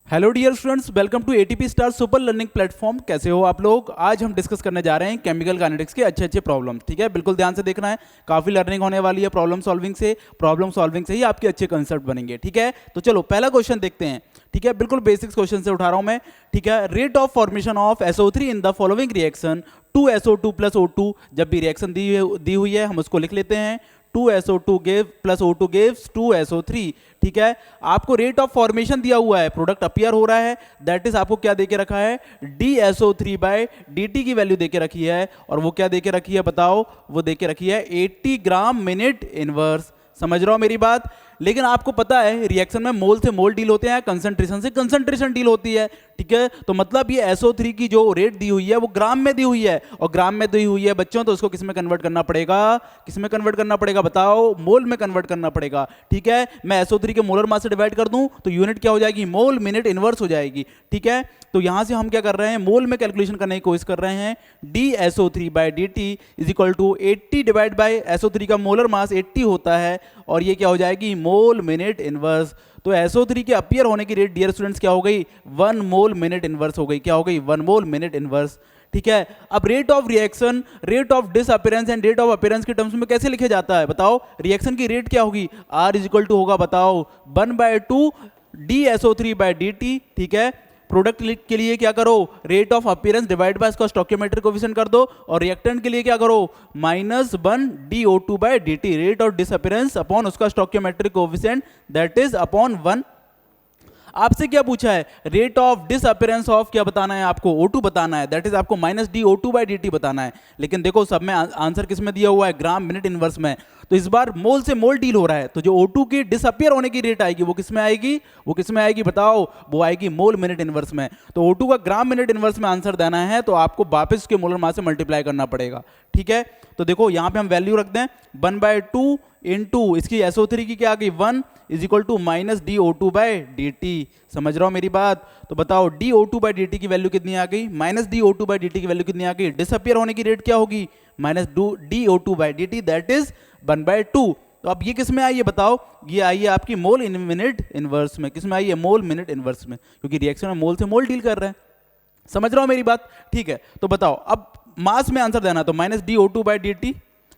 Hello dear students, welcome to ATP star super learning platform. कैसे हो आप लोग? आज हम डिस्कस करने जा रहे हैं केमिकल काइनेटिक्स के अच्छे अच्छे प्रॉब्लम। ठीक है, बिल्कुल ध्यान से देखना है, काफी लर्निंग होने वाली है प्रॉब्लम सॉल्विंग से ही आपके अच्छे कंसेप्ट बनेंगे। ठीक है, तो चलो पहला क्वेश्चन देखते हैं। ठीक है, बिल्कुल बेसिक्स क्वेश्चन से उठा रहा हूं मैं। ठीक है, rate of formation of SO3 in the following reaction 2SO2 plus O2। जब भी रिएक्शन दी हुई है हम उसको लिख लेते हैं 2SO2 give plus O2 gives 2SO3। ठीक है, आपको रेट ऑफ फॉर्मेशन दिया हुआ है, प्रोडक्ट अपीयर हो रहा है, दैट इज आपको क्या देके रखा है, DSO3/dt की वैल्यू देके रखी है। और वो क्या देके रखी है बताओ? वो देके रखी है 80 ग्राम मिनट इनवर्स। समझ रहे हो मेरी बात? लेकिन आपको पता है रिएक्शन में मोल से मोल डील होते हैं, कंसंट्रेशन से कंसंट्रेशन डील होती है। ठीक है, तो मतलब ये SO3 की जो रेट दी हुई है वो ग्राम में दी हुई है, और ग्राम में दी हुई है बच्चों, तो उसको किस में कन्वर्ट करना पड़ेगा? किस में कन्वर्ट करना पड़ेगा बताओ? मोल में कन्वर्ट करना पड़ेगा। ठीक है, मैं SO3 के मोलर मास से डिवाइड कर दूं तो यूनिट क्या हो जाएगी? मोल मिनट इनवर्स हो जाएगी। ठीक है, तो यहां से हम क्या कर रहे हैं, मोल में कैलकुलेशन करने की कोशिश कर रहे हैं। DSO3/dt is equal to 80 divide by SO3 का मोलर मास 80 होता है, और ये क्या हो जाएगी? मोल मिनट इनवर्स। तो SO3 के अपीयर होने की रेट डियर स्टूडेंट्स क्या हो गई? 1 मोल मिनट इनवर्स हो गई। क्या हो गई? 1 मोल मिनट इनवर्स। ठीक है, अब rate of reaction, rate of disappearance and rate of appearance के टर्म्स में कैसे लिखे जाता है बताओ? रिएक्शन की रेट क्या होगी? R इज इक्वल टू होगा बताओ 1/2 DSO3/dt। ठीक है, प्रोडक्ट के लिए क्या करो? Rate of appearance divide by इसका स्टोइकियोमेट्रिक कोएफिशिएंट कर दो, और रिएक्टेंट के लिए क्या करो? -1 DO2/dt, rate of disappearance upon उसका stoichiometric coefficient, that is upon 1। आपसे क्या पूछा है? रेट ऑफ डिसअपीयरेंस ऑफ क्या बताना है आपको? O2 बताना है, दैट इज आपको -DO2/dt बताना है। लेकिन देखो सब में आंसर किस में दिया हुआ है? ग्राम मिनट इनवर्स में। तो इस बार मोल से मोल डील हो रहा है, तो जो O2 की डिसअपीयर होने की रेट आएगी वो किस में आएगी? वो किस में आएगी बताओ? वो आएगी मोल मिनट इनवर्स में। तो O2 का ग्राम मिनट इनवर्स में आंसर देना है तो आपको वापस उसके मोलर मास से मल्टीप्लाई करना पड़ेगा। ठीक है, तो देखो यहां पे हम वैल्यू रख दें 1/2 इंटू इसकी SO3 की क्या आ गई? 1 इज इक्वल टू -DO2/dt। समझ रहा हो मेरी बात? तो बताओ DO2/dt की वैल्यू कितनी आ गई? -DO2/dt की वैल्यू कितनी आ गई? डिसअपीयर होने की रेट क्या होगी? -DO2/dt, that is 1/2। तो अब ये किस में आई है बताओ? ये आई है आपकी मोल इन मिनट इनवर्स में। किस में आई है? मोल मिनट इनवर्स में, क्योंकि रिएक्शन में मोल से मोल डील कर रहे हैं। समझ रहा हो मेरी बात? ठीक है, तो बताओ अब मास में आंसर देना है तो -DO2/dt,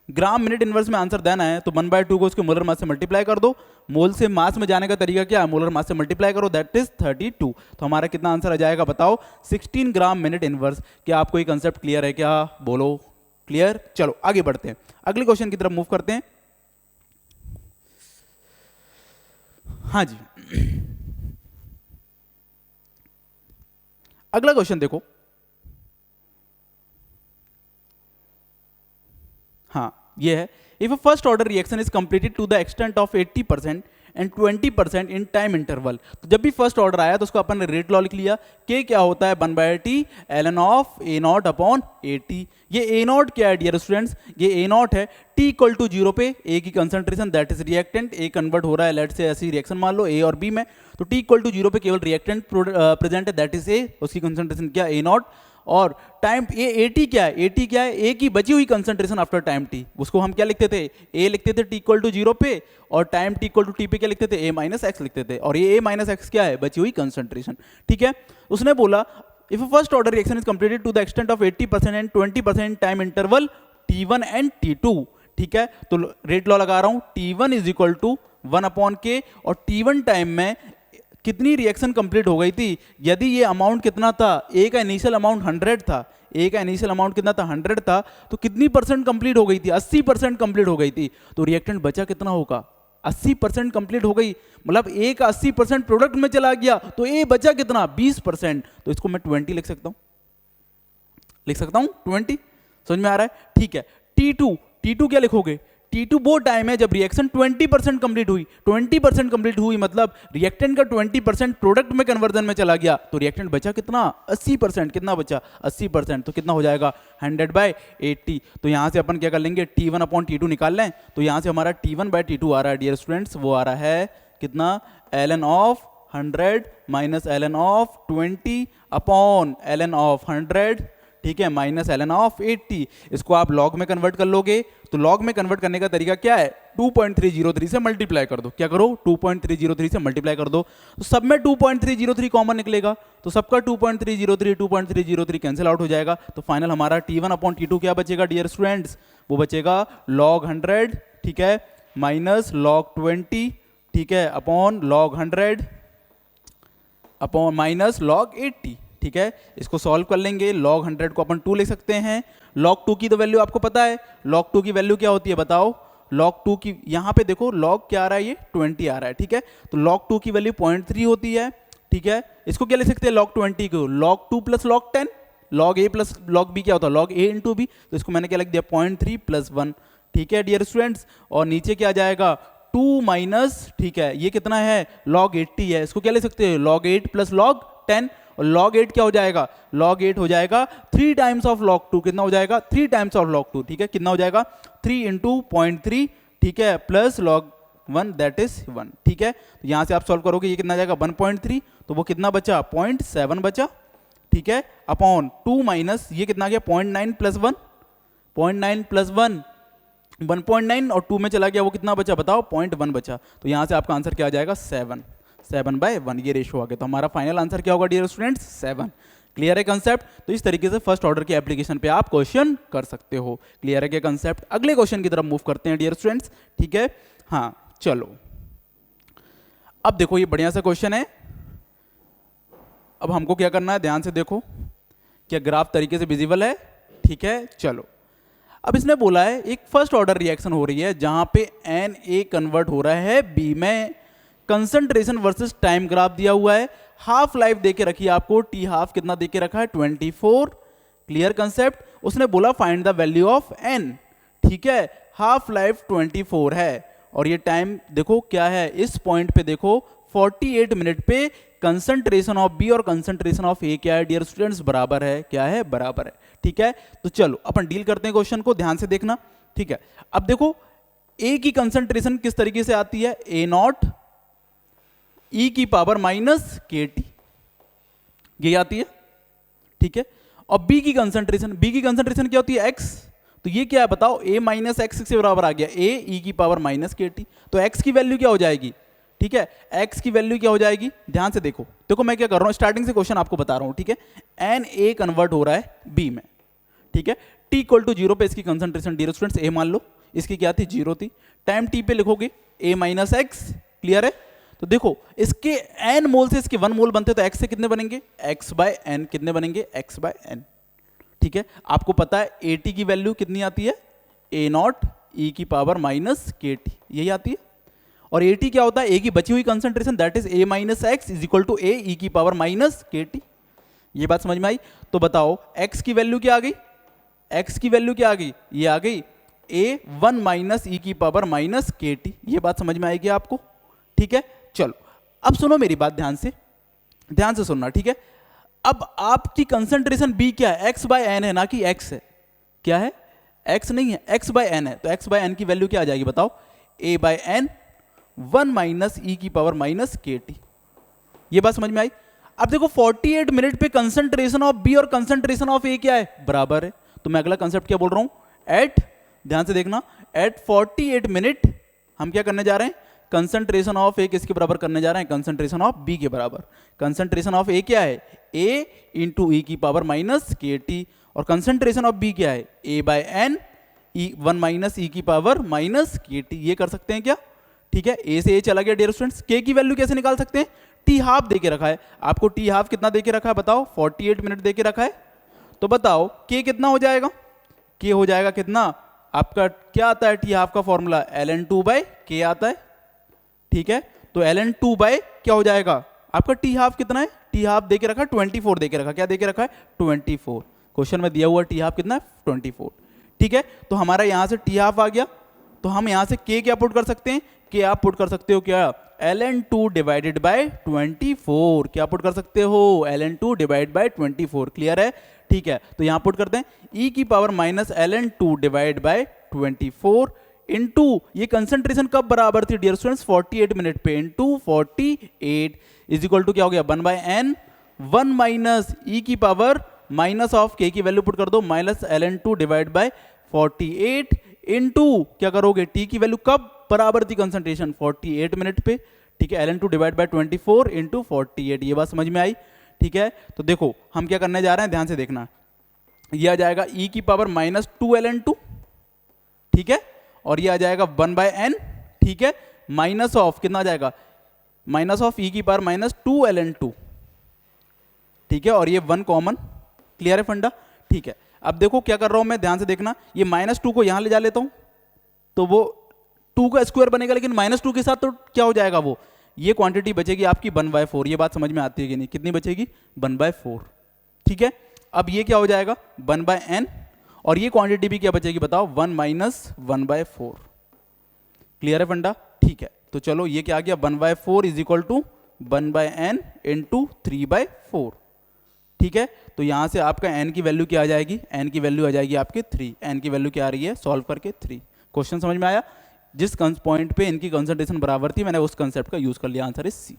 ग्राम मिनट इनवर्स में आंसर देना है तो 1/2 को उसके मोलर मास से मल्टीप्लाई कर दो। मोल से मास में जाने का तरीका क्या है? मोलर मास से मल्टीप्लाई करो, दैट इज 32। तो हमारा कितना आंसर आ जाएगा बताओ? 16 ग्राम मिनट इनवर्स। क्या आपको ये कंसेप्ट क्लियर है? क्या बोलो क्लियर? चलो आगे बढ़ते हैं, अगले क्वेश्चन की तरफ मूव करते हैं। हाँ जी, अगला क्वेश्चन देखो। हाँ, ये है, if a first order reaction is completed to the extent of 80% and 20% in time interval. तो जब भी फर्स्ट ऑर्डर आया तो उसको अपन ने रेट लॉ लिख लिया। के क्या होता है? 1/t ln of A0 upon 80। ये A0 क्या है डियर स्टूडेंट्स? ये A0 है t इक्वल टू 0 पे A की concentration, that is reactant. A convert हो रहा है, लेट से ऐसी रिएक्शन मान लो A और B में, तो t इक्वल टू 0 पे केवल रिएक्टेंट प्रेजेंट है, दैट इज A, उसकी कंसंट्रेशन क्या? A0। और टाइम AT क्या है? AT क्या है? A की बची हुई कंसंट्रेशन आफ्टर टाइम t, उसको हम क्या लिखते थे? A लिखते थे t इक्वल टू 0 पे, और time t equal to t पे क्या लिखते थे? A-x लिखते थे, और ये A-x क्या है? बची हुई कंसंट्रेशन। ठीक है, उसने बोला if first order reaction is completed to the extent of 80% and 20% time interval T1 and T2। ठीक है, तो रेट लॉ लगा रहा हूं, T1 is equal to 1/k, और T1 टाइम में कितनी रिएक्शन कंप्लीट हो गई थी? यदि ये अमाउंट कितना था? ए का इनिशियल अमाउंट 100 था, ए का इनिशियल अमाउंट कितना था? 100 था, तो कितनी परसेंट कंप्लीट हो गई थी? 80% कंप्लीट हो गई थी। तो रिएक्टेंट बचा कितना होगा? 80% कंप्लीट हो गई, मतलब ए का 80% प्रोडक्ट में चला गया, तो ए बचा कितना? 20%। तो इसको मैं 20 लिख सकता हूं, लिख सकता हूं 20। समझ में आ रहा है? ठीक है, T2 क्या लिखोगे? T2 वो टाइम है जब रिएक्शन 20% कंप्लीट हुई। 20% कंप्लीट हुई मतलब रिएक्टेंट का 20% प्रोडक्ट में कन्वर्जन में चला गया, तो रिएक्टेंट बचा कितना? 80%। कितना बचा? 80%। तो कितना हो जाएगा? 100/80। तो यहां से अपन क्या कर लेंगे? T1 अपॉन T2 निकाल लें, तो यहां से हमारा T1/T2 आ रहा है डियर स्टूडेंट्स, वो आ रहा है कितना? ln of 100 minus ln of 20 upon ln of 100 ठीक है, माइनस ln ऑफ 80। इसको आप लॉग में कन्वर्ट कर लोगे, तो लॉग में कन्वर्ट करने का तरीका क्या है, 2.303 से मल्टीप्लाई कर दो। क्या करो, 2.303 से मल्टीप्लाई कर दो, तो सब में 2.303 कॉमन निकलेगा, तो सबका 2.303 कैंसिल आउट हो जाएगा। तो फाइनल हमारा T1 अपॉन T2 क्या बचेगा डियर स्टूडेंट्स, वो बचेगा log 100, ठीक है, माइनस log 20, ठीक है, upon log 100 upon minus log 80, ठीक है। इसको सॉल्व कर लेंगे, log 100 को अपन 2 लिख सकते हैं, log 2 की तो वैल्यू आपको पता है, log 2 की वैल्यू क्या होती है बताओ, log 2 की यहाँ पे देखो log क्या आ रहा है, ये 20 आ रहा है, ठीक है, तो log 2 की वैल्यू 0.3 होती है, ठीक है। इसको क्या लिख सकते हैं log 20 को, log 2 plus log 10, log a plus log b क्या होता है, log a इंटू b, तो इसको मैंने क्या लिख दिया 0.3 प्लस 1, ठीक है डियर स्टूडेंट्स। और नीचे क्या आ जाएगा 2 माइनस, ठीक है, ये कितना है log 80 है, इसको क्या ले सकते हैं log 8 प्लस log 10, और log 8 क्या हो जाएगा, log 8 हो जाएगा 3 टाइम्स ऑफ log 2, कितना हो जाएगा 3 टाइम्स ऑफ log 2, ठीक है, कितना हो जाएगा 3 इंटू 0.3, ठीक है, प्लस log 1 दैट इज 1, ठीक है। तो यहाँ से आप सॉल्व करोगे, ये कितना जाएगा 1.3, तो वो कितना बचा 0.7 बचा, ठीक है, अपॉन 2 माइनस ये कितना गया 0.9 प्लस 1, 0.9 प्लस 1 1.9, और 2 में चला गया वो कितना बचा बताओ 0.1 बचा, तो यहाँ से आपका आंसर क्या आ जाएगा 7/1, ये रेशो आ गया। तो हमारा फाइनल आंसर क्या होगा डियर स्टूडेंट्स 7। क्लियर है कंसेप्ट। तो इस तरीके से फर्स्ट ऑर्डर के एप्लीकेशन पे आप क्वेश्चन कर सकते हो। क्लियर है क्या कंसेप्ट। अगले क्वेश्चन की तरफ मूव करते हैं डियर स्टूडेंट्स, ठीक है। हाँ चलो, अब देखो ये बढ़िया सा क्वेश्चन है। अब हमको क्या करना है, ध्यान से देखो, क्या ग्राफ तरीके से विजिबल है, ठीक है। चलो, अब इसने बोला है एक फर्स्ट ऑर्डर रिएक्शन हो रही है जहां पे Na कन्वर्ट हो रहा है B में, कंसंट्रेशन वर्सेस टाइम ग्राफ दिया हुआ है, हाफ लाइफ देके रखी है आपको, टी हाफ कितना देके रखा है 24। Clear concept. उसने बोला find the value of N, ठीक है, हाफ लाइफ 24 है, और ये टाइम देखो क्या है, इस पॉइंट पे देखो 48 मिनट पे कंसंट्रेशन ऑफ बी और कंसंट्रेशन ऑफ ए क्या है डियर स्टूडेंट्स, बराबर है, क्या है बराबर है, ठीक है। तो चलो अपन डील करते हैं क्वेश्चन को, ध्यान से देखना, ठीक है। अब देखो ए की कंसंट्रेशन किस तरीके से आती है, ए नॉट ई की पावर माइनस के टी, ये आती है, ठीक है। और बी की कंसंट्रेशन क्या होती है एक्स, तो ये क्या है बताओ, ए माइनस एक्स के बराबर आ गया, ए ई की पावर माइनस के टी, तो एक्स की वैल्यू क्या हो जाएगी, ठीक है, x की वैल्यू क्या हो जाएगी, ध्यान से देखो, देखो मैं क्या कर रहा हूं, स्टार्टिंग से क्वेश्चन आपको बता रहा हूं, ठीक है। Na कन्वर्ट हो रहा है B में, ठीक है, t इक्वल टू 0 पे इसकी कंसंट्रेशन डियर स्टूडेंट्स A मान लो, इसकी क्या थी 0 थी, टाइम t पे लिखोगे A माइनस एक्स, क्लियर है। तो देखो इसके n मोल से इसके 1 मोल बनते, तो x से कितने बनेंगे, x बाय n, कितने बनेंगे x बाय n, ठीक है। आपको पता है AT की वैल्यू कितनी आती है, A नॉट ई की पावर माइनस के टी, यही आती है। और ए टी क्या होता है, ए की बची हुई concentration that is A minus X is equal to A e की पावर माइनस के टी। ये बात समझ में आई। तो बताओ एक्स की वैल्यू क्या आ गई, एक्स की वैल्यू क्या आ गई, ये आ गई ए 1 माइनस ई की पावर माइनस के टी। ये बात समझ में आएगी आपको, ठीक है। चलो अब सुनो मेरी बात ध्यान से सुनना, ठीक है। अब आपकी कंसंट्रेशन बी क्या है, एक्स बाय एन है, ना कि एक्स है, क्या है एक्स नहीं है, एक्स बाय एन है। तो एक्स बाय एन की वैल्यू क्या आ जाएगी बताओ, ए बाय एन 1 माइनस ई की पावर माइनस के टी। ये बात समझ में आई। अब देखो 48 मिनट पे कंसंट्रेशन ऑफ बी और कंसंट्रेशन ऑफ ए क्या है, बराबर है। तो मैं अगला कंसेप्ट क्या बोल रहा हूं, एट, ध्यान से देखना, एट 48 मिनट हम क्या करने जा रहे हैं, कंसंट्रेशन ऑफ ए किसके बराबर करने जा रहे हैं, कंसंट्रेशन ऑफ बी के बराबर। कंसंट्रेशन ऑफ ए क्या है, ए इंटू ई की पावर माइनस के टी, और कंसंट्रेशन ऑफ बी क्या है, ए बाय एन ई 1 माइनस ई की पावर माइनस के टी। ये कर सकते हैं क्या, ठीक है। ए से ए चला गया डियर स्टूडेंट्स। के की वैल्यू कैसे निकाल सकते हैं, टी हाफ देके रखा है आपको, टी हाफ कितना देके रखा है बताओ, 48 मिनट देके रखा है। तो बताओ के कितना हो जाएगा, के हो जाएगा कितना आपका, क्या आता है टी हाफ का फॉर्मूला, ln2 बाय के आता है, ठीक है। तो ln2 बाय क्या हो जाएगा आपका, टी हाफ कितना है, टी हाफ देके रखा 24 देके रखा, क्या देके रखा है 24। क्वेश्चन में दिया हुआ टी हाफ कितना है 24, ठीक है। तो हमारा यहां से टी हाफ आ गया, तो हम यहां से के क्या पुट कर सकते हैं, कि आप पुट कर सकते हो क्या, ln2 डिवाइडेड बाय 24, क्या पुट कर सकते हो, ln2 डिवाइड बाय 24। क्लियर है, ठीक है। तो यहां पुट करते हैं e की power minus ln2 divide by 24 into, ये कंसंट्रेशन कब बराबर थी डियर स्टूडेंट्स, 48 मिनट पे, इनटू 48 इज इक्वल टू क्या हो गया 1 बाय n, 1 माइनस ई की पावर माइनस ऑफ के की वैल्यू पुट कर दो, minus ln2 divide by 48 into क्या करोगे, टी की वैल्यू कब बराबर थी कंसंट्रेशन 48 मिनट पे, ठीक है, ln2 डिवाइड बाय 24 इंटू 48, ये बात समझ में आई, ठीक है। तो देखो हम क्या करने जा रहे हैं, ध्यान से देखना, ये आ जाएगा e की पावर माइनस 2 ln2, ठीक है, और ये आ जाएगा 1 बाय n, ठीक है, माइनस ऑफ कितना आ जाएगा, माइनस ऑफ e की पावर माइनस 2 ln2, ठीक है, और ये 1 कॉमन, क्लियर है फंडा, ठीक है। अब देखो क्या कर रहा हूं मैं, ध्यान से देखना, ये -2 को यहां ले जा लेता हूं तो वो 2 का स्क्वायर बनेगा, लेकिन -2 के साथ तो क्या हो जाएगा, वो ये क्वांटिटी बचेगी आपकी 1/4, ये बात समझ में आती है कि नहीं, कितनी बचेगी 1/4, ठीक है। अब ये क्या हो जाएगा 1/n, और ये क्वांटिटी भी क्या बचेगी बताओ 1 - 1/4, क्लियर है फंडा, ठीक है। तो चलो ये क्या आ गया 1/4 is equal to 1/n into 3/4, ठीक है। तो यहां से आपका n की वैल्यू क्या आ जाएगी, n की वैल्यू आ जाएगी आपके 3, n की वैल्यू क्या आ रही है सॉल्व करके 3। क्वेश्चन समझ में आया, जिस पॉइंट पे इनकी कंसंट्रेशन बराबर थी मैंने उस कंसेप्ट का यूज कर लिया, आंसर इज सी,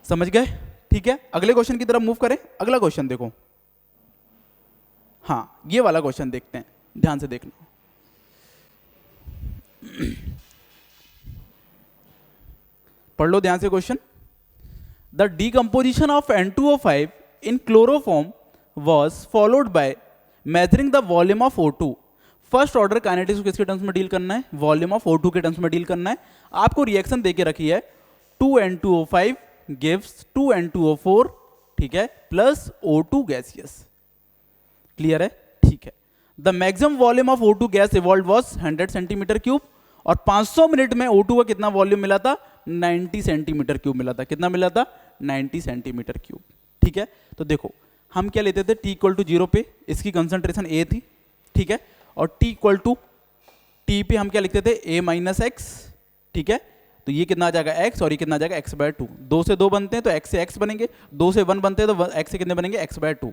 समझ गए, ठीक है। अगले क्वेश्चन की तरफ मूव करें, अगला क्वेश्चन देखो, हाँ ये वाला क्वेश्चन देखते हैं, ध्यान से देखना, पढ़ लो ध्यान से question. The decomposition of N2O5 in chloroform was followed by measuring the volume of O2। First order kinetics को किसके टर्म्स में डील करना है, वॉल्यूम ऑफ O2 के टर्म्स में डील करना है। आपको रिएक्शन देके रखी है 2N2O5 गिव्स 2N2O4, ठीक है, प्लस O2 गैसियस, क्लियर है, ठीक है। The maximum volume of O2 gas evolve was 100 centimetre cube, और 500 मिनट में O2 का कितना वॉल्यूम मिला था 90 सेंटीमीटर क्यूब मिला था, कितना मिला था 90 सेंटीमीटर क्यूब, ठीक है। तो देखो हम क्या लेते थे t इक्वल टू 0 पे इसकी कंसंट्रेशन A थी, ठीक है, और t इक्वल टू t पे हम क्या लिखते थे a माइनस एक्स, ठीक है। तो ये कितना आ जाएगा x और ये कितना आ जाएगा x/2, 2 से 2 बनते हैं तो x से x बनेंगे, 2 से 1 बनते हैं तो x से कितने बनेंगे x/2,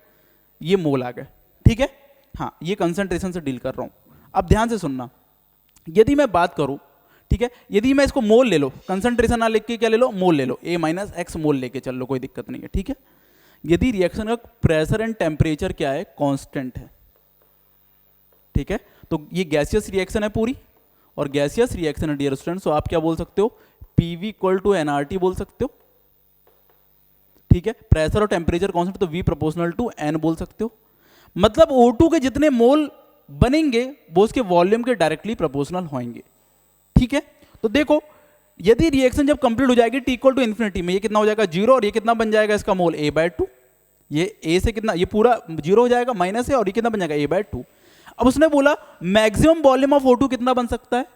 ये मोल आ गए, ठीक है। हाँ ये कंसंट्रेशन से डील कर रहा हूं। अब ध्यान से सुनना, यदि मैं बात करूं, ठीक है, यदि मैं इसको मोल ले लो, कंसंट्रेशन ना लिख के क्या ले लो मोल ले लो, a माइनस एक्स मोल लेके चल लो, कोई दिक्कत नहीं है, ठीक है। यदि रिएक्शन का प्रेशर एंड टेम्परेचर क्या है कांस्टेंट है, ठीक है, तो ये गैसियस रिएक्शन है पूरी, और गैसियस रिएक्शन है डियर स्टूडेंट्स, तो आप क्या बोल सकते हो PV इक्वल टू nRT बोल सकते हो, ठीक है। प्रेशर और टेम्परेचर कांस्टेंट तो V प्रोपोर्शनल टू N बोल सकते हो, मतलब O2 के जितने मोल बनेंगे वो उसके वॉल्यूम के डायरेक्टली प्रोपोर्शनल होंगे, ठीक है। तो देखो यदि रिएक्शन जब कंप्लीट हो जाएगी t इक्वल टू इन्फिनिटी में, ये कितना हो जाएगा 0, और ये कितना बन जाएगा इसका मोल a/2, ये a से कितना, ये पूरा 0 हो जाएगा माइनस है, और ये कितना बन जाएगा a/2। अब उसने बोला मैक्सिमम वॉल्यूम ऑफ O2 कितना बन सकता है,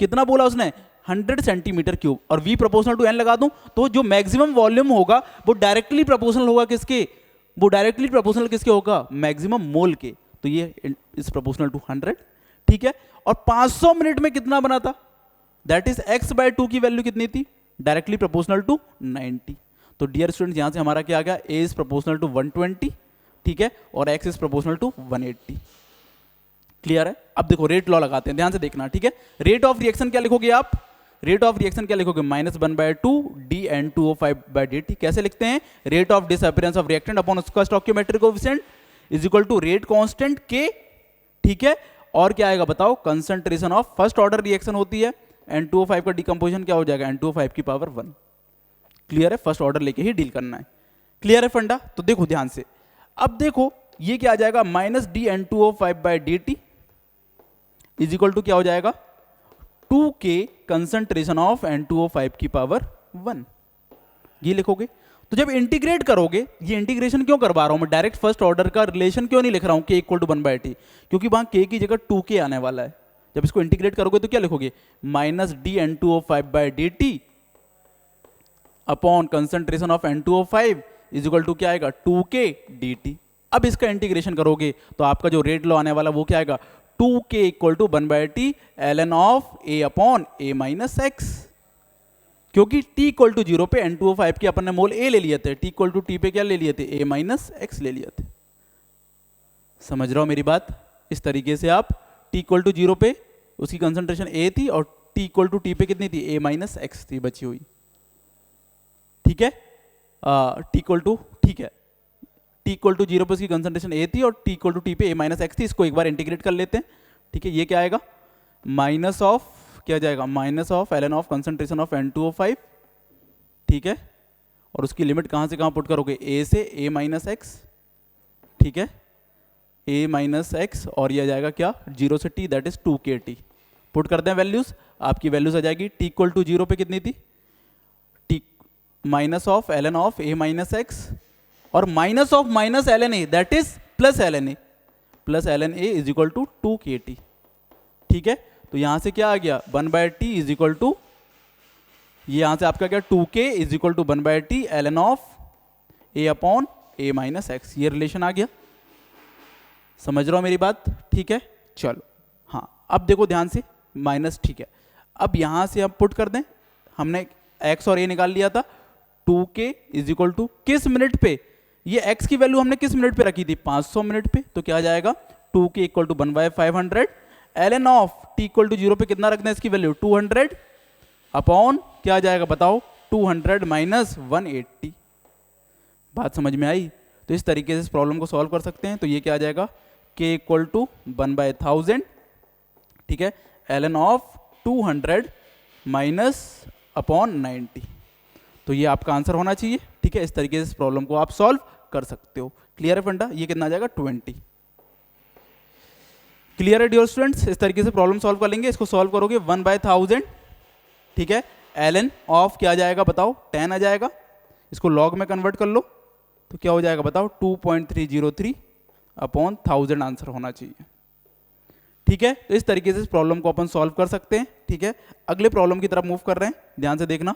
कितना बोला उसने 100 सेंटीमीटर क्यूब, और V प्रोपोर्शनल टू N लगा दूं तो जो मैक्सिमम वॉल्यूम होगा वो डायरेक्टली प्रोपोर्शनल होगा किसके, वो डायरेक्टली प्रोपोर्शनल किसके होगा मैक्सिमम मोल के, तो ये इज प्रोपोर्शनल टू 100, ठीक है। और 500 मिनट में कितना बना था, दैट इज x/2 की वैल्यू कितनी थी, डायरेक्टली प्रोपोर्शनल टू 90। तो डियर स्टूडेंट यहां से हमारा क्या आ गया, a इज प्रोपोर्शनल टू 120, ठीक है, और x is proportional to 180, clear है। अब देखो रेट लॉ लगाते हैं, ध्यान से देखना, ठीक है। रेट ऑफ रिएक्शन क्या लिखोगे आप, रेट ऑफ रिएक्शन क्या लिखोगे -1/2 dN2O5/dt, कैसे लिखते हैं, rate of disappearance of reactant upon उसका stoichiometric coefficient is equal to rate constant K, ठीक है, और क्या आएगा बताओ concentration of first order reaction होती है, N2O5 का डिकम्पोजिशन क्या हो जाएगा N2O5 की पावर 1, क्लियर है, फर्स्ट ऑर्डर लेके ही डील करना है, क्लियर है फंडा। तो देखो ध्यान से, अब देखो ये क्या आ जाएगा -dN2O5/dt इज इक्वल टू क्या हो जाएगा 2K कंसंट्रेशन ऑफ N2O5 की पावर 1, ये लिखोगे। तो जब इंटीग्रेट करोगे, ये इंटीग्रेशन क्यों करवा रहा हूं मैं, डायरेक्ट फर्स्ट ऑर्डर का रिलेशन क्यों नहीं लिख रहा हूं K इक्वल टू 1/t, क्योंकि वहां K की जगह 2K आने वाला है। जब इसको इंटीग्रेट करोगे तो क्या लिखोगे -dN2O5/dt upon concentration of N2O5 is equal to क्या आएगा 2K dt। अब इसका इंटीग्रेशन करोगे तो आपका जो रेट लॉ आने वाला वो क्या आएगा 2K equal to 1/t ln of a upon a minus x, क्योंकि t इक्वल टू 0 पे N2O5 के अपन ने मोल a ले लिए थे, t इक्वल टू t पे क्या ले लिए थे a माइनस एक्स ले लिए थे। समझ रहे हो मेरी बात, इस तरीके से आप t इक्वल टू 0 पे उसकी कंसंट्रेशन a थी और t इक्वल टू t पे कितनी थी a माइनस एक्स थी बची हुई, ठीक है, t इक्वल टू, ठीक है, टी इक्वल टू 0 पे उसकी कंसंट्रेशन ए थी और टी इक्वल टू टी पे ए माइनस एक्स थी। इसको एक बार इंटीग्रेट कर लेते हैं, ठीक है। ये क्या आएगा, माइनस ऑफ क्या जाएगा, minus of L N of concentration of N2O5, ठीक है। और उसकी लिमिट कहाँ से कहाँ पुट करोगे, ए से ए माइनस एक्स, ठीक है, ए माइनस एक्स, और ये आ जाएगा क्या 0 से t, that is 2kT। Put करते हैं वैल्यूज, आपकी वैल्यूज आ जाएगी टी इक्वल टू 0 पे कितनी थी, T minus of L N of A minus X और minus of minus L N A that is plus L N A, plus L N A is equal to 2kT, ठीक है। तो यहां से क्या आ गया 1/t इज इक्वल टू, ये यहां से आपका क्या 2k is equal to 1/t L N of A upon A minus x, ये रिलेशन आ गया। समझ रहे हो मेरी बात, ठीक है। चलो हाँ, अब देखो ध्यान से, माइनस, ठीक है। अब यहां से अब पुट कर दें, हमने x और a निकाल लिया था, 2k इज इक्वल टू किस मिनट पे, ये x की वैल्यू हमने किस मिनट पे रखी थी 500 मिनट पे, तो क्या आ जाएगा 2k equal to 1/500 L N of t equal to 0 पे कितना रखना है इसकी वैल्यू 200 अपॉन क्या आ जाएगा बताओ 200 माइनस 180। बात समझ में आई। तो इस तरीके से इस प्रॉब्लम को सॉल्व कर सकते हैं। तो ये क्या आ जाएगा k इक्वल टू 1/1000, ठीक है, L N of 200 minus upon 90। तो ये आपका आंसर होना चाहिए, ठीक है। इस तरीके से इस प्रॉब्लम को आप सॉल्व कर सकते हो। क्लियर है फंडा, ये कितना आ जाएगा 20। क्लियर है डियर स्टूडेंट्स, इस तरीके से प्रॉब्लम सॉल्व कर लेंगे। इसको सॉल्व करोगे 1/1000, ठीक है, एल एन ऑफ क्या आ जाएगा बताओ 10 आ जाएगा, इसको लॉग में कन्वर्ट कर लो तो क्या हो जाएगा बताओ 2.303 अपॉन 1000 आंसर होना चाहिए, ठीक है। तो इस तरीके से इस प्रॉब्लम को अपन सॉल्व कर सकते हैं, ठीक है। अगले प्रॉब्लम की तरफ मूव कर रहे हैं, ध्यान से देखना।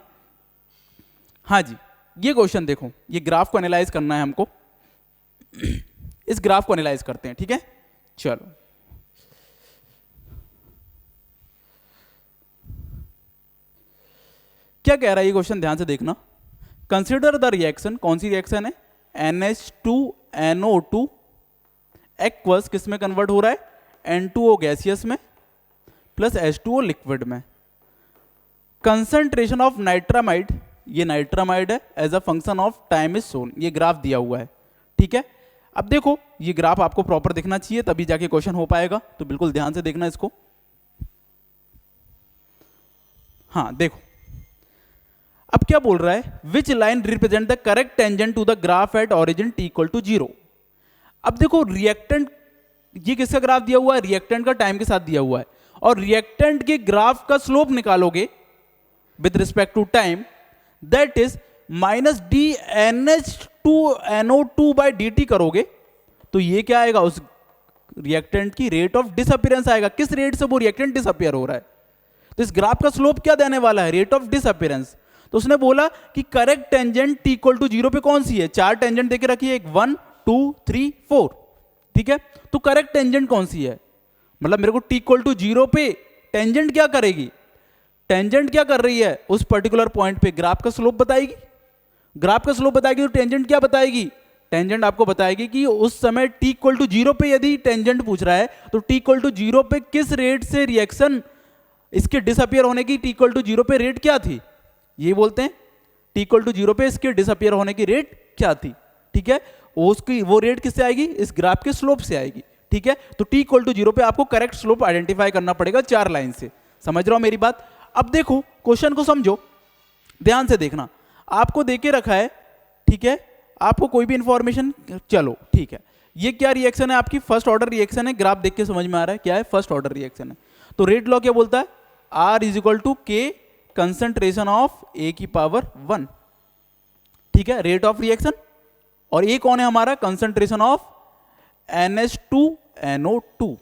हाँ जी, ये क्वेश्चन देखो, ये ग्राफ को एनालाइज करना है हमको। इस ग्राफ को एनालाइज करते हैं, ठीक है। चलो क्या कह रहा है ये क्वेश्चन, ध्यान से देखना। कंसिडर द रिएक्शन, कौन सी रिएक्शन है, NH2NO2 एक्वस किस में कन्वर्ट हो रहा है N2O गैसियस में प्लस H2O लिक्विड में। कंसंट्रेशन ऑफ नाइट्रामाइड, ये नाइट्रामाइड है, as a function of time is shown, ये ग्राफ दिया हुआ है, ठीक है। अब देखो ये ग्राफ आपको प्रॉपर दिखना चाहिए तभी जाके क्वेश्चन हो पाएगा, तो बिल्कुल ध्यान से देखना इसको। हाँ देखो अब क्या बोल रहा है, which line represent the correct tangent to the graph at origin t equal to 0। अब देखो रिएक्टेंट, ये किसका ग्राफ दिया हुआ है, रिएक्टेंट का टाइम के साथ दिया हुआ है, और रिएक्टेंट के ग्राफ का स्लोप निकालोगे with respect to time, that is minus dNH2NO2/dt करोगे तो ये क्या आएगा, उस रिएक्टेंट की रेट ऑफ डिसअपीयरेंस आएगा, किस रेट से वो रिएक्टेंट डिसअपीयर हो रहा है। तो इस ग्राफ का स्लोप क्या देने वाला है, रेट ऑफ डिसअपीयरेंस। तो उसने बोला कि correct tangent t equal to 0 पे कौन सी है, 4 टेंजेंट देके रखी है, एक 1 2 3 4, ठीक है। तो करेक्ट टेंजेंट कौन सी है, मतलब मेरे को t इक्वल टू 0 पे टेंजेंट क्या करेगी, टेंजेंट क्या कर रही है उस पर्टिकुलर पॉइंट पे, ग्राफ का स्लोप बताएगी। ग्राफ का स्लोप बताएगी तो टेंजेंट क्या बताएगी, टेंजेंट आपको बताएगी कि उस समय t इक्वल टू 0 पे यदि टेंजेंट पूछ रहा है तो t इक्वल टू 0 पे किस रेट से रिएक्शन इसके डिसअपियर होने की, t इक्वल टू 0 पे रेट क्या थी, ये बोलते हैं t इक्वल टू 0 पे इसके डिसअपियर होने की रेट क्या थी, ठीक है। उसकी वो रेट किससे आएगी, इस ग्राफ के स्लोप से आएगी, ठीक है। तो t इक्वल टू 0 पे आपको करेक्ट स्लोप आइडेंटिफाई करना पड़ेगा 4 लाइन से। समझ रहे हो मेरी बात। अब देखो क्वेश्चन को समझो, ध्यान से देखना, आपको देके रखा है, ठीक है, आपको कोई भी इंफॉर्मेशन, चलो ठीक है, ये क्या रिएक्शन है आपकी, फर्स्ट ऑर्डर रिएक्शन है, ग्राफ देख के समझ में आ रहा है क्या है, फर्स्ट ऑर्डर रिएक्शन है। तो रेट लॉ क्या बोलता है, R is equal to K concentration of A की पावर 1, ठीक है, रेट ऑफ रिएक्शन। और ये कौन है हमारा, कंसंट्रेशन ऑफ NH2NO2,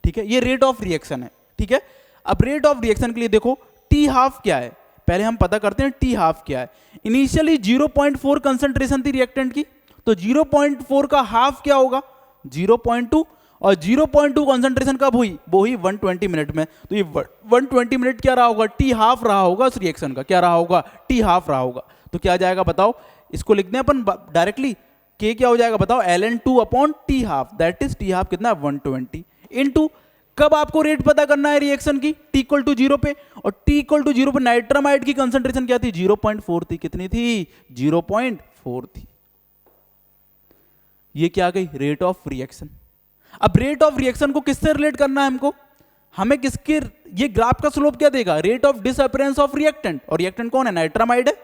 ठीक है, ये रेट ऑफ रिएक्शन है, ठीक है। अब रेट ऑफ रिएक्शन के लिए देखो T हाफ क्या है, पहले हम पता करते हैं T हाफ क्या है। इनिशियली 0.4 कंसंट्रेशन थी रिएक्टेंट की, तो 0.4 का हाफ क्या होगा 0.2, और 0.2 कंसंट्रेशन कब हुई, वो हुई 120 मिनट में। तो ये 120 मिनट क्या रहा होगा, T हाफ रहा होगा उस रिएक्शन का, क्या रहा होगा, T हाफ रहा होगा। तो क्या आ जाएगा बताओ, इसको लिखते हैं अपन डायरेक्टली, K क्या हो जाएगा बताओ, ln2 upon T half, that is T half कितना 120 इनटू, कब आपको रेट पता करना है रिएक्शन की, t इक्वल टू 0 पे, और t इक्वल टू 0 पे नाइट्रामाइड की कंसंट्रेशन क्या थी 0.4 थी, कितनी थी 0.4 थी, ये क्या आ गई, रेट ऑफ रिएक्शन। अब रेट ऑफ रिएक्शन को किससे रिलेट करना है हमको, हमें किसके, ये ग्राफ का स्लोप क्या देगा, rate of disappearance of reactant, और रिएक्टेंट कौन है, नाइट्रामाइड है।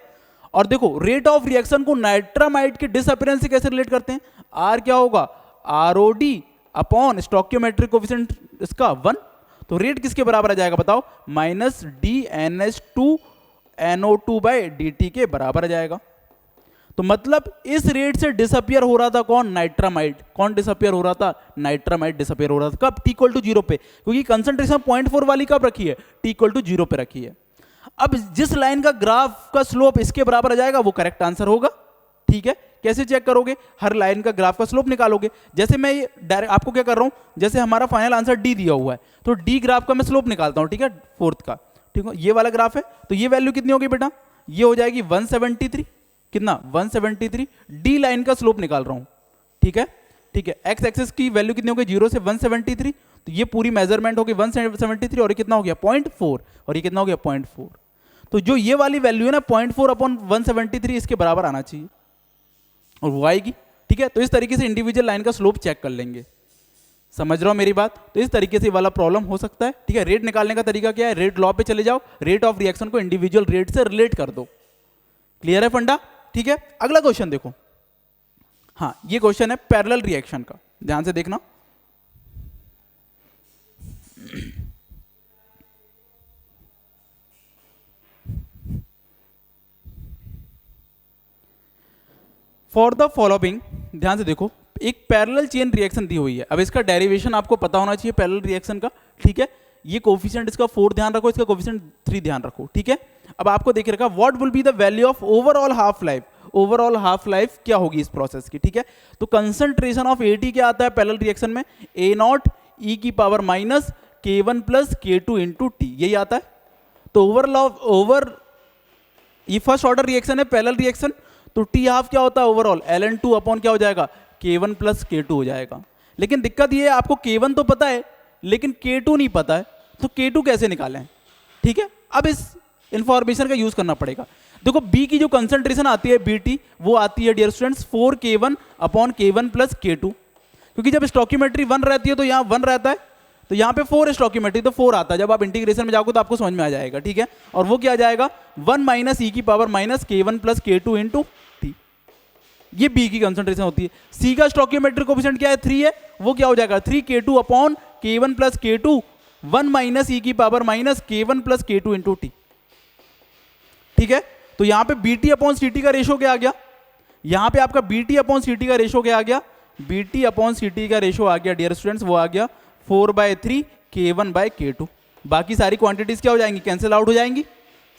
और देखो रेट ऑफ रिएक्शन को नाइट्रामाइड के डिसअपीयरेंस से कैसे रिलेट करते हैं, आर क्या होगा, ROD अपॉन स्टोइकियोमेट्रिक कोएफिशिएंट इसका 1, तो रेट किसके बराबर आ जाएगा बताओ, -dNH2NO2/dt के बराबर आ जाएगा। तो मतलब इस रेट से डिसअपियर हो रहा था कौन, नाइट्रामाइड। कौन डिसअपियर हो रहा था, नाइट्रामाइड डिसअपियर हो रहा था। कब, t=0 पे, क्योंकि कंसंट्रेशन 0.4 वाली कब रखी है, t=0 पे रखी है। अब जिस लाइन का ग्राफ का स्लोप इसके बराबर आ जाएगा वो करेक्ट आंसर होगा। ठीक है, कैसे चेक करोगे, हर लाइन का ग्राफ का स्लोप निकालोगे। जैसे मैं ये डायरेक्ट आपको क्या कर रहा हूं, जैसे हमारा फाइनल आंसर डी दिया हुआ है, तो डी ग्राफ का मैं स्लोप निकालता हूं, ठीक है, फोर्थ का, ठीक है, ये वाला ग्राफ है, तो ये वैल्यू कितनी होगी बेटा, ये हो जाएगी 173, कितना 173, डी लाइन का स्लोप निकाल रहा हूं, ठीक है, ठीक है। एक्स एक्सिस की वैल्यू कितनी होगी, 0 से 173, तो ये पूरी मेजरमेंट होगी 173, और ये कितना हो गया 0.4, और ये कितना हो गया 0.4। तो जो ये वाली वैल्यू है ना 0.4 अपॉन 173, इसके बराबर आना चाहिए, और वो आएगी। ठीक है, तो इस तरीके से इंडिविजुअल लाइन का स्लोप चेक कर लेंगे। समझ रहे हो मेरी बात, तो इस तरीके से वाला प्रॉब्लम हो सकता है। ठीक है, रेट निकालने का तरीका क्या है, रेट लॉ पे चले जाओ, रेट ऑफ रिएक्शन को इंडिविजुअल रेट से रिलेट कर दो। क्लियर है फंडा। ठीक है, अगला क्वेश्चन देखो। हाँ, ये क्वेश्चन है पैरेलल रिएक्शन का, ध्यान से देखना। फॉर द फॉलोइंग, ध्यान से देखो, एक पैरेलल चेन रिएक्शन दी हुई है। अब इसका डेरिवेशन आपको पता होना चाहिए पैरेलल रिएक्शन का। ठीक है, ये कोफिशिएंट इसका 4 ध्यान रखो, इसका कोफिशिएंट 3 ध्यान रखो। ठीक है, अब आपको देख रखा what will be the value of overall half life, overall half life क्या होगी इस प्रोसेस की। ठीक है, तो कंसंट्रेशन ऑफ AT क्या आता है पैरेलल रिएक्शन में, A0 e की power minus K1 plus K2 into T, यही आता है। तो ओवर ये फर्स्ट ऑर्डर रिएक्शन है पैरेलल रिएक्शन, तो T हाफ क्या होता है ओवरऑल, ln2 अपॉन क्या हो जाएगा, K1 प्लस K2 हो जाएगा। लेकिन दिक्कत ये है आपको K1 तो पता है लेकिन K2 नहीं पता है, तो K2 कैसे निकालें। ठीक है, अब इस इंफॉर्मेशन का यूज करना पड़ेगा। देखो B की जो कंसंट्रेशन आती है BT, वो आती है dear students 4K1 upon K1 plus K2, क्योंकि जब स्टोइकियोमेट्री 1 रहती है तो यहाँ 1 रहता है, तो यहाँ पे 4 है स्टोइकियोमेट्री, तो 4 आता है। जब आप इंटीग्रेशन में जाओगे तो आपको समझ में आ जाएगा। ठीक है, और वो क्या आ जाएगा 1 माइनस e की power minus K1 plus K2 into T, ये B की कंसंट्रेशन होती है। C का स्टोइकियोमेट्रिक कोएफिशिएंट क्या है, 3 है, वो क्या हो जाएगा 3K2 upon K1 plus K2 1 minus e की power minus K1 plus K2 into T। ठीक है, तो यहां पे BT अपॉन CT का रेशो क्या आ गया, यहां पे आपका BT अपॉन CT का रेशो क्या आ गया, BT अपॉन CT का रेशो आ गया डियर स्टूडेंट्स, वो आ गया 4/3 K1/K2। बाकी सारी क्वांटिटीज क्या हो जाएंगी, कैंसिल आउट हो जाएंगी।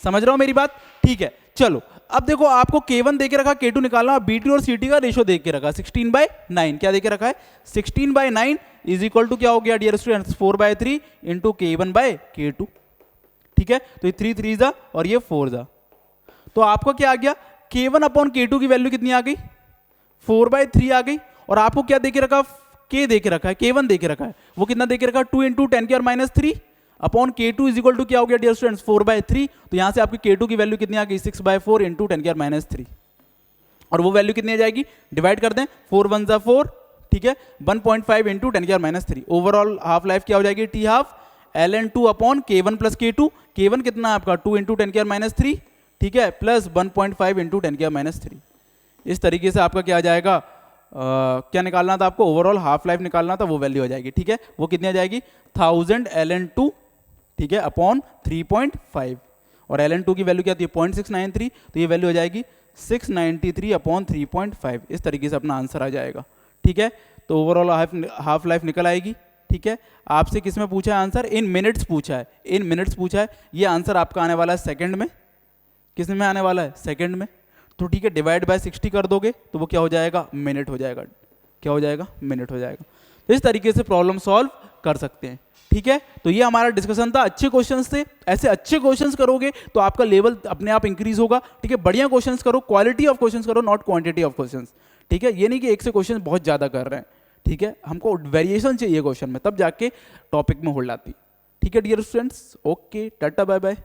समझ रहे हो मेरी बात। ठीक है, चलो अब देखो आपको K1 देके रखा, K2 निकालना, BT और CT का रेशो देख के रखा 16/9, क्या देके रखा है 16/9 इज इक्वल टू क्या हो गया डियर स्टूडेंट्स 4/3 इंटू K1/K2। ठीक है, तो ये 3 3 जा और ये 4 जा, तो आपको क्या आ गया K1 अपॉन K2 की वैल्यू कितनी आ गई 4/3 आ गई। और आपको क्या देके रखा, K देके रखा है, K1 देके रखा है, वो कितना देके रखा 2 into 10⁻³ upon K2 is equal to क्या हो गया डियर स्टूडेंट्स 4/3। तो यहां से आपकी K2 की वैल्यू कितनी आ गई 6/4 इंटू 10⁻³, और वो वैल्यू कितनी आ जाएगी, डिवाइड कर दें 4 1 जा 4, ठीक है, 1.5 इंटू 10⁻³। ओवरऑल हाफ लाइफ क्या हो जाएगी T half ln2 upon K1 plus K2, K1 कितना है आपका 2 इंटू 10⁻³, ठीक है, प्लस 1.5 इंटू 10⁻³। इस तरीके से आपका क्या आ जाएगा, क्या निकालना था आपको, ओवरऑल हाफ लाइफ निकालना था, वो वैल्यू आ जाएगी। ठीक है, वो कितनी आ जाएगी 1000 ln2, ठीक है, अपॉन 3.5, और ln2 की वैल्यू क्या थी 0.693, तो ये वैल्यू हो जाएगी 693 अपॉन 3.5। इस तरीके से अपना आंसर आ जाएगा। ठीक है, तो ओवरऑल हाफ लाइफ निकल आएगी। ठीक है, आपसे किस में पूछा है आंसर, इन मिनट्स पूछा है, इन मिनट्स पूछा है। ये आंसर आपका आने वाला है सेकंड में, किस में आने वाला है सेकंड में। तो ठीक है, डिवाइड बाय 60 कर दोगे तो वो क्या हो जाएगा, मिनट हो जाएगा, क्या हो जाएगा, मिनट हो जाएगा। तो इस तरीके से प्रॉब्लम सॉल्व कर सकते हैं। ठीक है, तो ये हमारा डिस्कशन था, अच्छे क्वेश्चंस थे। ऐसे अच्छे क्वेश्चंस करोगे तो आपका लेवल अपने आप इंक्रीज होगा। ठीक है, बढ़िया क्वेश्चंस करो, क्वालिटी ऑफ क्वेश्चंस करो, नॉट क्वांटिटी ऑफ क्वेश्चंस। ठीक है, ये नहीं कि एक से क्वेश्चन बहुत ज्यादा कर रहे हैं। ठीक है, हमको वेरिएशन चाहिए क्वेश्चन में, तब जाके टॉपिक में होल्ड आती। ठीक है dear students, okay, tata bye bye.